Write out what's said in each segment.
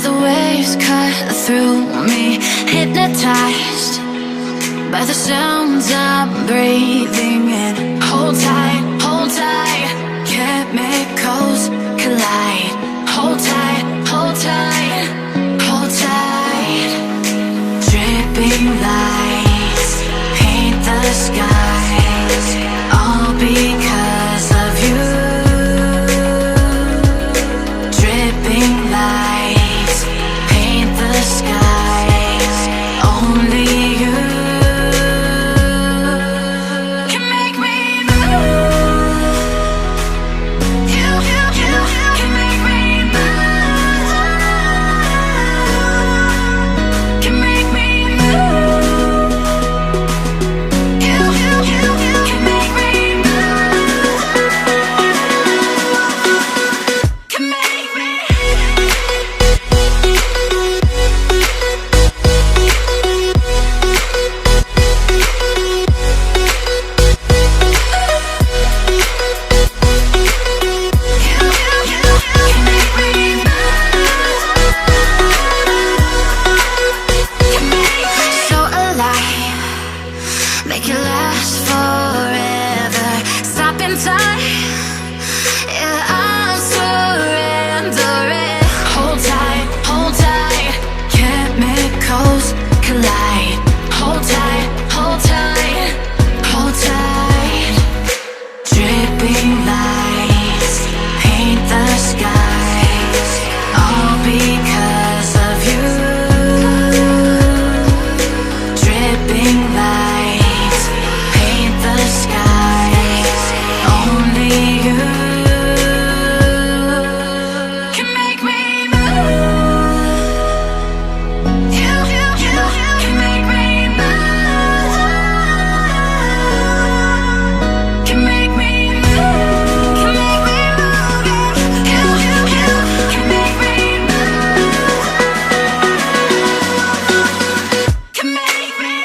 the waves cut through me, hypnotized by the sounds I'm breathing in. Hold tight, chemicals collide. Hold tight, hold tight, hold tight. Dripping lights paint the skies, all because of you. Dripping lights paint the skies, only you can make me move. You can make me move. Can make me move. You can make me move. Can make me. So alive, make it last forever. Stop in time, yeah, I'm surrendering. Hold tight, chemicals collide. Hold tight, hold tight, hold tight. Dripping lights paint the skies, all because of you. Dripping lights paint the skies, only you can make me move. You can make me move. Can make me move. Can make me move. You can make me move. Can make me.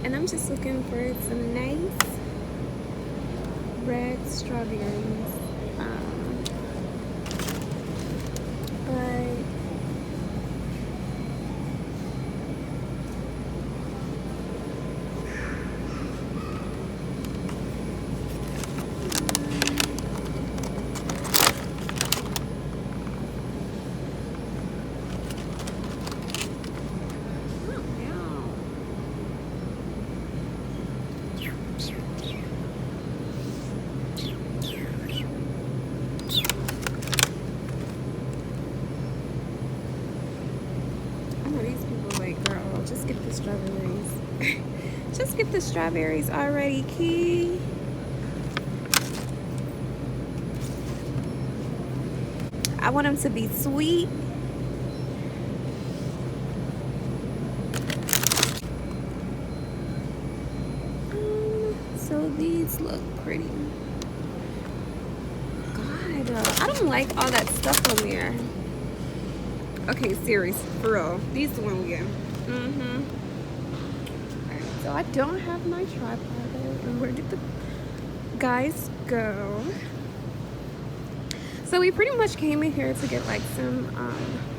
And I'm just looking for some nice red strawberries. But just get the strawberries. Just get the strawberries already, Key. I want them to be sweet. So these look pretty. God, I don't like all that stuff on there. Okay, serious, for real. These the one we get. Alright, so I don't have my tripod. And where did the guys go? So we pretty much came in here to get like some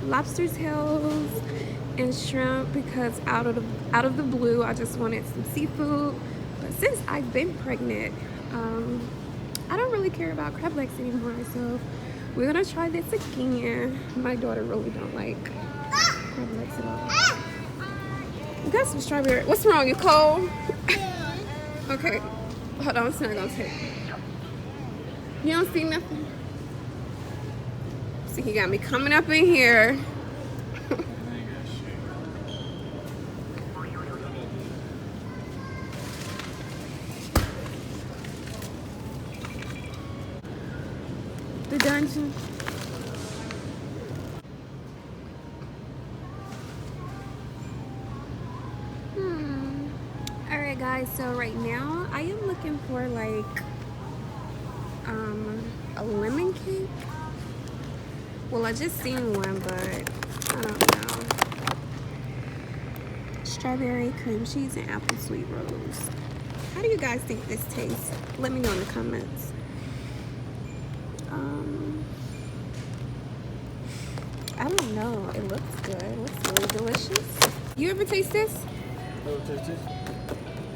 lobster tails and shrimp because out of the blue I just wanted some seafood. But since I've been pregnant, I don't really care about crab legs anymore. So we're gonna try this again. My daughter really don't like crab legs at all. We got some strawberry. What's wrong? You cold? Okay. Hold on. It's not gonna take. You don't see nothing? See, he got me coming up in here. The dungeon. Alright guys, so right now I am looking for like a lemon cake. Well, I just seen one, but I don't know. Strawberry cream cheese and apple sweet rose. How do you guys think this tastes? Let me know in the comments. I don't know. It looks good. It looks really delicious. You ever taste this? Ever taste this?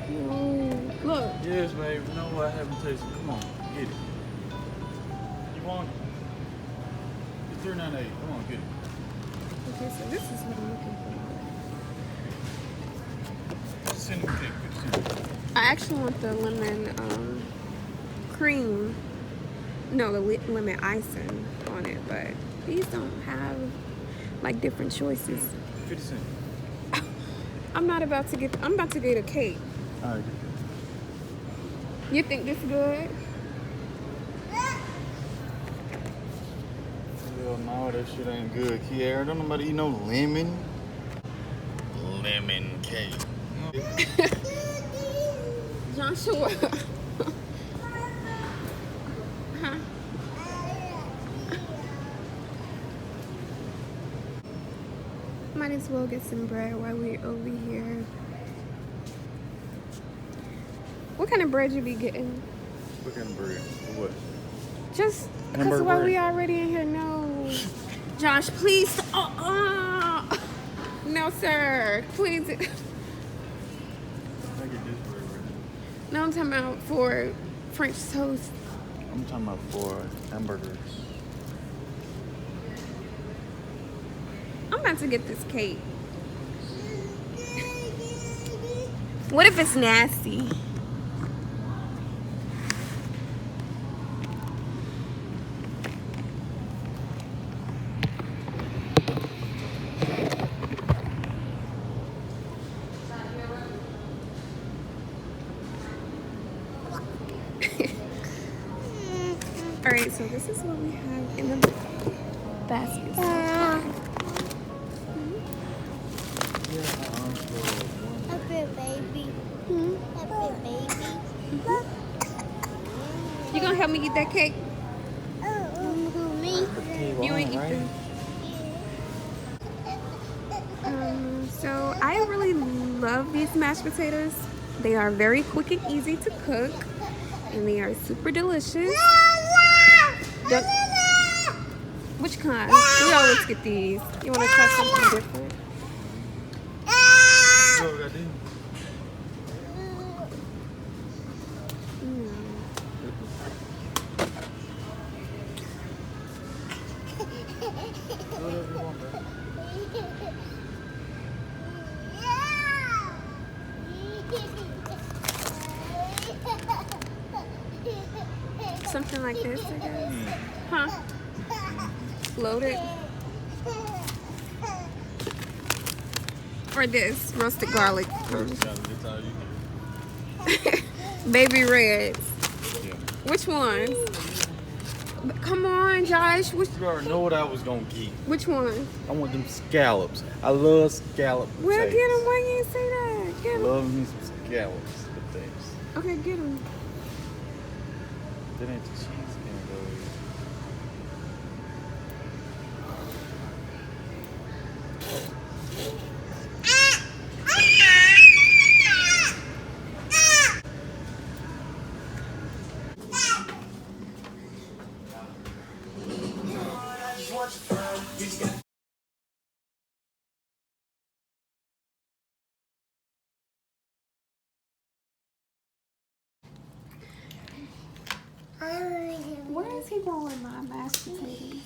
No. Look. Yes, babe. No, I haven't tasted it. Come on, get it. You want it? It's $3.98. Come on, get it. Okay, so this is what I'm looking for. Cinnamon cake. Good cinnamon. I actually want the lemon cream. No, the lemon icing on it, but these don't have like different choices. 50 cents. I'm about to get a cake. All right. You think this good? Hell no, that shit ain't good, KaySlaysIt. Don't nobody eat no lemon. Lemon cake. Joshua. Huh? Might as well get some bread while we're over here. What kind of bread you be getting? What kind of bread? For what? Just because Hamburger while bread. we already in here, no. Josh, please. No, sir. Please. I get this bread right now. No, I'm talking about for French toast. I'm talking about for hamburgers. I'm about to get this cake. What if it's nasty? Alright, so this is what we have in the basket. Baby. Baby. You gonna help me eat that cake? Me. You ain't eat them. So I really love these mashed potatoes. They are very quick and easy to cook, and they are super delicious. Don't- Which kind? We always get these. You want to try something different? So I did. Whatever you want, baby. Something like this, I guess. Huh? Loaded. Or this, roasted garlic. That's all you get. Baby reds. Yeah. Which ones? Come on, Josh. You already know what I was gonna get. Which one? I want them scallops. I love scallop Well, potatoes. get them. Why you ain't say that? Get them. Love me some scallops potatoes. Okay, get them. That ain't the cheese can go. Where is he going with my mashed potatoes?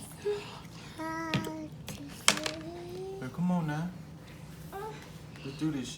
Hey, come on now. Let's do this.